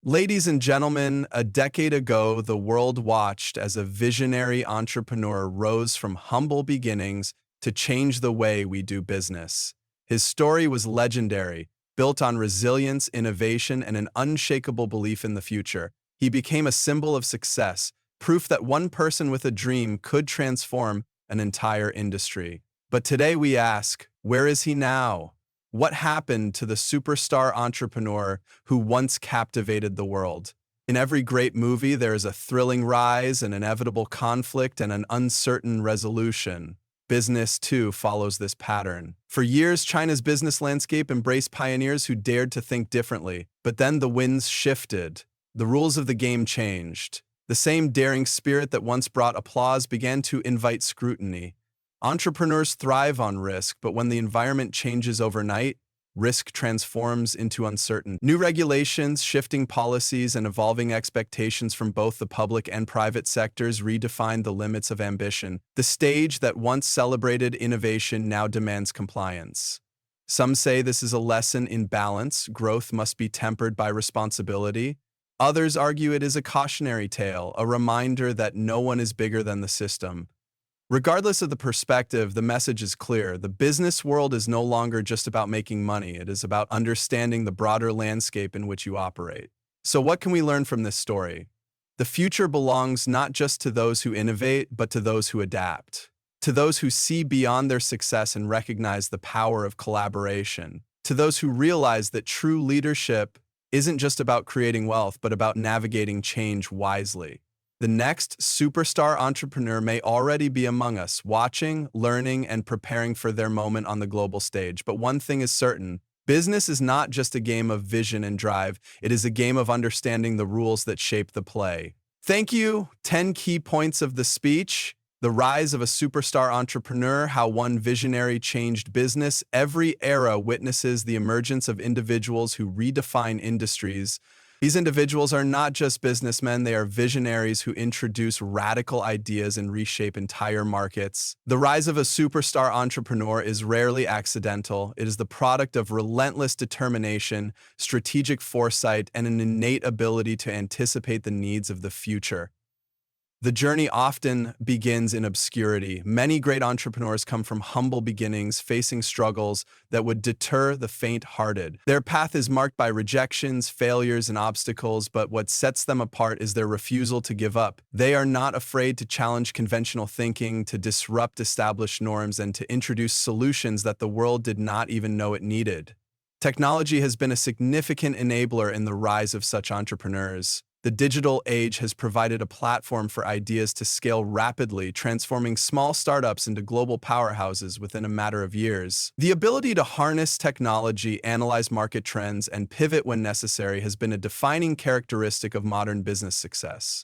Ladies and gentlemen, a decade ago, the world watched as a visionary entrepreneur rose from humble beginnings to change the way we do business. His story was legendary, built on resilience, innovation, and an unshakable belief in the future. He became a symbol of success, proof that one person with a dream could transform an entire industry. But today we ask, where is he now? What happened to the superstar entrepreneur who once captivated the world? In every great movie, there is a thrilling rise, an inevitable conflict, and an uncertain resolution. Business, too, follows this pattern. For years, China's business landscape embraced pioneers who dared to think differently. But then the winds shifted. The rules of the game changed. The same daring spirit that once brought applause began to invite scrutiny. Entrepreneurs thrive on risk, but when the environment changes overnight, risk transforms into uncertainty. New regulations, shifting policies, and evolving expectations from both the public and private sectors redefine the limits of ambition. The stage that once celebrated innovation now demands compliance. Some say this is a lesson in balance. Growth must be tempered by responsibility. Others argue it is a cautionary tale, a reminder that no one is bigger than the system. Regardless of the perspective, the message is clear. The business world is no longer just about making money. It is about understanding the broader landscape in which you operate. So what can we learn from this story? The future belongs not just to those who innovate, but to those who adapt. To those who see beyond their success and recognize the power of collaboration. To those who realize that true leadership isn't just about creating wealth, but about navigating change wisely. The next superstar entrepreneur may already be among us, watching, learning, and preparing for their moment on the global stage. But one thing is certain, business is not just a game of vision and drive, it is a game of understanding the rules that shape the play. Thank you. 10 key points of the speech. The rise of a superstar entrepreneur, how one visionary changed business. Every era witnesses the emergence of individuals who redefine industries. These individuals are not just businessmen, they are visionaries who introduce radical ideas and reshape entire markets. The rise of a superstar entrepreneur is rarely accidental. It is the product of relentless determination, strategic foresight, and an innate ability to anticipate the needs of the future. The journey often begins in obscurity. Many great entrepreneurs come from humble beginnings, facing struggles that would deter the faint-hearted. Their path is marked by rejections, failures, and obstacles, but what sets them apart is their refusal to give up. They are not afraid to challenge conventional thinking, to disrupt established norms, and to introduce solutions that the world did not even know it needed. Technology has been a significant enabler in the rise of such entrepreneurs. The digital age has provided a platform for ideas to scale rapidly, transforming small startups into global powerhouses within a matter of years. The ability to harness technology, analyze market trends, and pivot when necessary has been a defining characteristic of modern business success.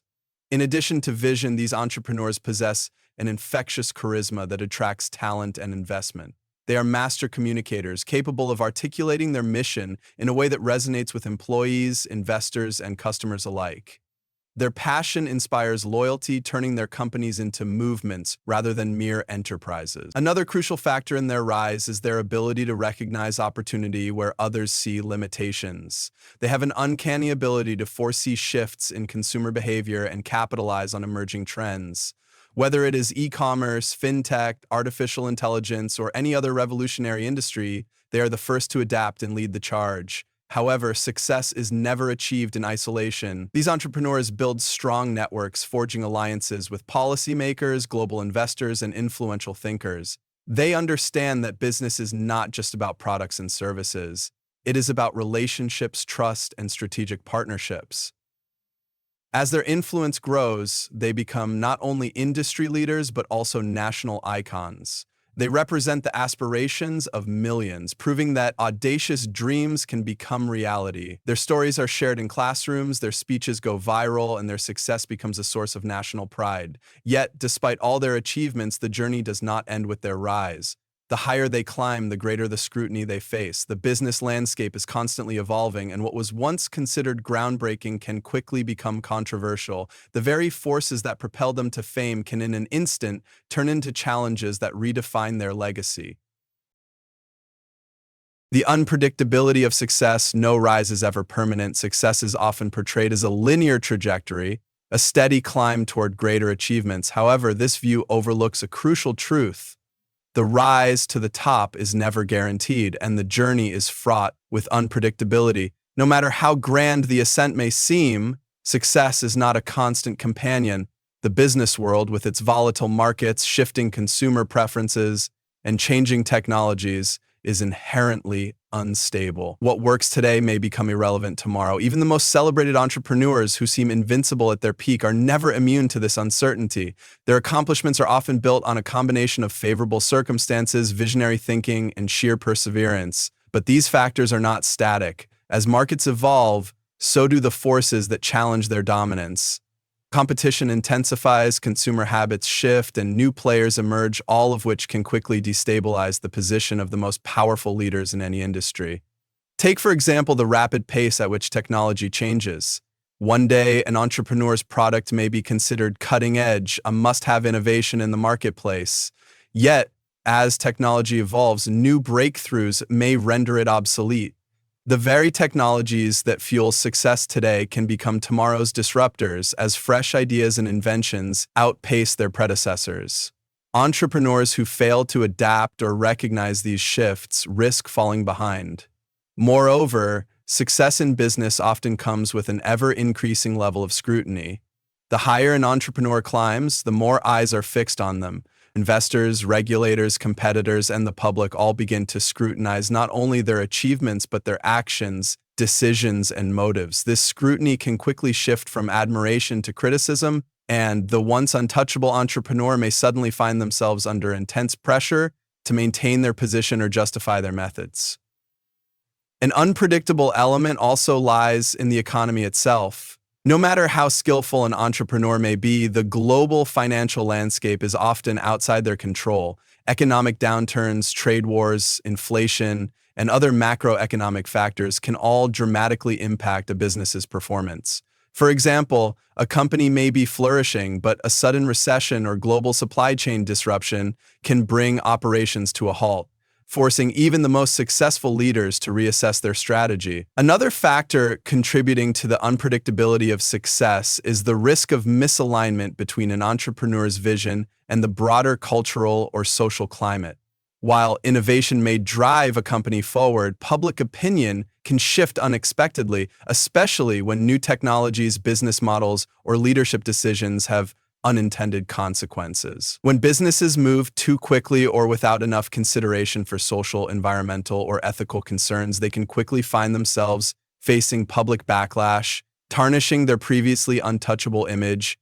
In addition to vision, these entrepreneurs possess an infectious charisma that attracts talent and investment. They are master communicators, capable of articulating their mission in a way that resonates with employees, investors, and customers alike. Their passion inspires loyalty, turning their companies into movements rather than mere enterprises. Another crucial factor in their rise is their ability to recognize opportunity where others see limitations. They have an uncanny ability to foresee shifts in consumer behavior and capitalize on emerging trends. Whether it is e-commerce, fintech, artificial intelligence, or any other revolutionary industry, they are the first to adapt and lead the charge. However, success is never achieved in isolation. These entrepreneurs build strong networks, forging alliances with policymakers, global investors, and influential thinkers. They understand that business is not just about products and services. It is about relationships, trust, and strategic partnerships. As their influence grows, they become not only industry leaders but also national icons. They represent the aspirations of millions, proving that audacious dreams can become reality. Their stories are shared in classrooms, their speeches go viral, and their success becomes a source of national pride. Yet, despite all their achievements, the journey does not end with their rise. The higher they climb, the greater the scrutiny they face. The business landscape is constantly evolving, and what was once considered groundbreaking can quickly become controversial. The very forces that propelled them to fame can in an instant turn into challenges that redefine their legacy. The unpredictability of success. No rise is ever permanent. Success is often portrayed as a linear trajectory, a steady climb toward greater achievements. However, this view overlooks a crucial truth. The rise to the top is never guaranteed, and the journey is fraught with unpredictability. No matter how grand the ascent may seem, success is not a constant companion. The business world, with its volatile markets, shifting consumer preferences, and changing technologies, is inherently unstable. What works today may become irrelevant tomorrow. Even the most celebrated entrepreneurs who seem invincible at their peak are never immune to this uncertainty. Their accomplishments are often built on a combination of favorable circumstances, visionary thinking, and sheer perseverance. But these factors are not static. As markets evolve, so do the forces that challenge their dominance. Competition intensifies, consumer habits shift, and new players emerge, all of which can quickly destabilize the position of the most powerful leaders in any industry. Take, for example, the rapid pace at which technology changes. One day, an entrepreneur's product may be considered cutting edge, a must-have innovation in the marketplace. Yet, as technology evolves, new breakthroughs may render it obsolete. The very technologies that fuel success today can become tomorrow's disruptors as fresh ideas and inventions outpace their predecessors. Entrepreneurs who fail to adapt or recognize these shifts risk falling behind. Moreover, success in business often comes with an ever-increasing level of scrutiny. The higher an entrepreneur climbs, the more eyes are fixed on them. Investors, regulators, competitors, and the public all begin to scrutinize not only their achievements but their actions, decisions, and motives. This scrutiny can quickly shift from admiration to criticism, and the once untouchable entrepreneur may suddenly find themselves under intense pressure to maintain their position or justify their methods. An unpredictable element also lies in the economy itself. No matter how skillful an entrepreneur may be, the global financial landscape is often outside their control. Economic downturns, trade wars, inflation, and other macroeconomic factors can all dramatically impact a business's performance. For example, a company may be flourishing, but a sudden recession or global supply chain disruption can bring operations to a halt, forcing even the most successful leaders to reassess their strategy. Another factor contributing to the unpredictability of success is the risk of misalignment between an entrepreneur's vision and the broader cultural or social climate. While innovation may drive a company forward, public opinion can shift unexpectedly, especially when new technologies, business models, or leadership decisions have unintended consequences. When businesses move too quickly or without enough consideration for social, environmental, or ethical concerns, they can quickly find themselves facing public backlash, tarnishing their previously untouchable image.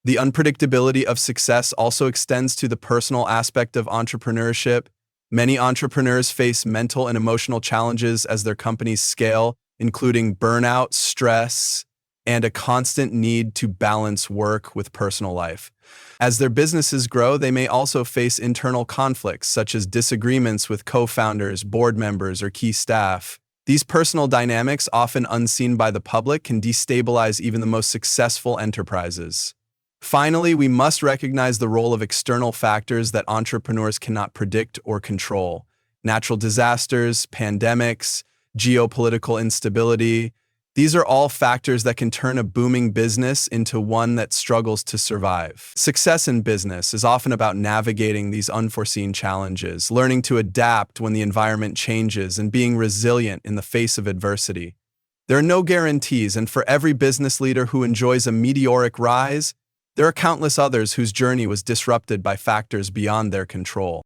The unpredictability of success also extends to the personal aspect of entrepreneurship. Many entrepreneurs face mental and emotional challenges as their companies scale, including burnout, stress, and a constant need to balance work with personal life. As their businesses grow, they may also face internal conflicts, such as disagreements with co-founders, board members, or key staff. These personal dynamics, often unseen by the public, can destabilize even the most successful enterprises. Finally, we must recognize the role of external factors that entrepreneurs cannot predict or control. Natural disasters, pandemics, geopolitical instability. These are all factors that can turn a booming business into one that struggles to survive. Success in business is often about navigating these unforeseen challenges, learning to adapt when the environment changes, and being resilient in the face of adversity. There are no guarantees, and for every business leader who enjoys a meteoric rise, there are countless others whose journey was disrupted by factors beyond their control.